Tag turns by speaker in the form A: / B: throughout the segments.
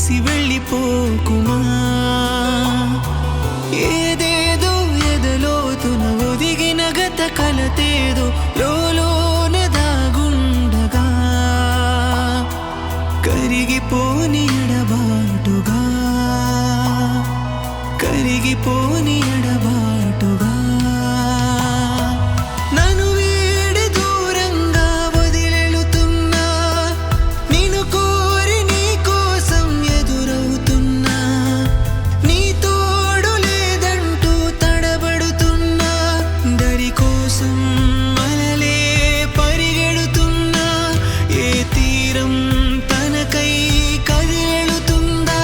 A: వదిలేసి వెళ్ళిపోకుమా. ఏదేదో ఎదలోతున ఒదిగిన గత కలతేదో లోలోన దాగుండగా కరిగిపోని ఎడబాటుగా కరిగిపోని ఎడబాటుగా నన్ను వీడి దూరంగా వదిలేలుతున్నా. నిన్ను కోరి నీ కోసం ఎదురవుతున్నా. నీ తోడు లేదంటూ తడబడుతున్నా. దరి కోసం అలలే పరిగెడుతున్నా. ఏ తీరం తనకై కదిలెడుతుందా.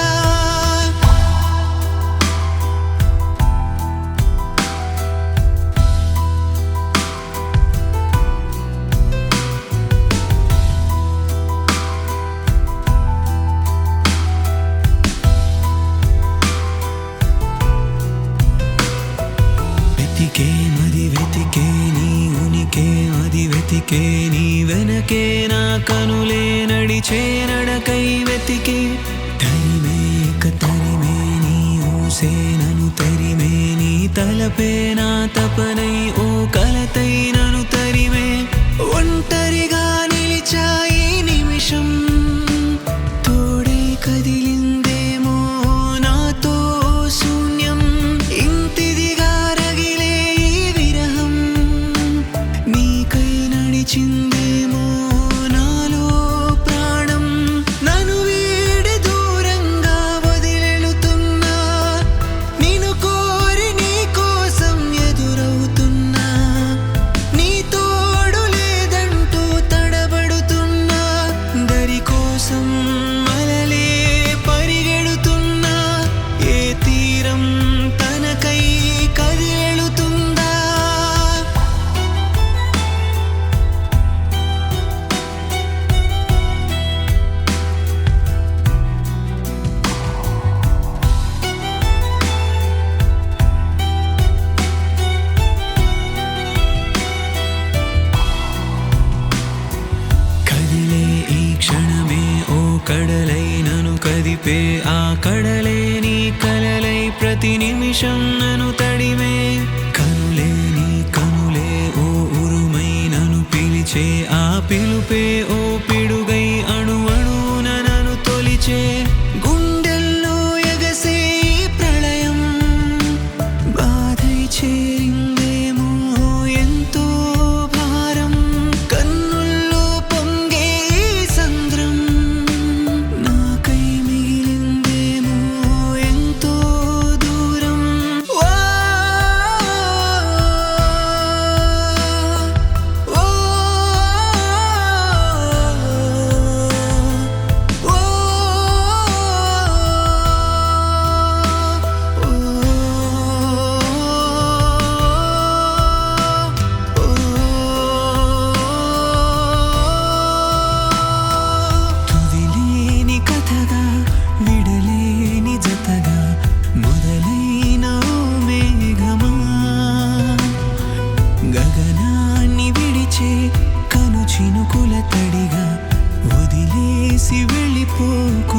A: వెతికే మది వెతికే నీ ఉనికే అది వెతికే నీ వెనకే నా కనులే నడిచే నడకై వెతికే. తరిమేక తరిమే నీ ఊసే నను తరిమే నీ తలపే నా తపనై ఓ కలతై నను తరిమే. ఒంటరిగా నిలిచాయి నిమిషం తోడై కదిలిందేమో నాతో శూన్యం. ఇంతిదిగా రగిలే ఈ విరహం నీకై నడిచిందేమో నాలో ప్రాణం. నన్ను వీడి దూరంగా వదిలేలుతున్నా. నిన్ను కోరి నీ కోసం ఎదురవుతున్నా. నీ తోడు లేదంటూ తడబడుతున్నా. దరి కోసం అలలే పరిగెడుతున్నా. ఏ తీరం తనకై కదిలెడుతుందా. కదిలే ఈ క్షణమే ఓ కడలై నను కదిపే. ఆ కడలే నీ కలలై ప్రతి నిమిషం నను తడిమే. కనులే నీ కనులే ఓ ఉరుమై నను పిలిచే. ఆ పిలుపే ఓ పిడుగై అణు అణువున నను తొలిచే. గుండెల్లో ఎగసే ఈ ప్రళయం బాధై చేరిందేమో ఎంతో భారం. కన్నుల్లో పొంగే ఈ సంద్రం నాకై మిగిలిందేమో ఎంతో దూరం. వా ఓ ఓ తుదిలేని కథగా విడలేని జతగా మొదలైన ఓ మేఘమా. గగనాన్ని విడిచే కను చినుకుల తడిగా వదిలేసి వెళ్ళిపోకు.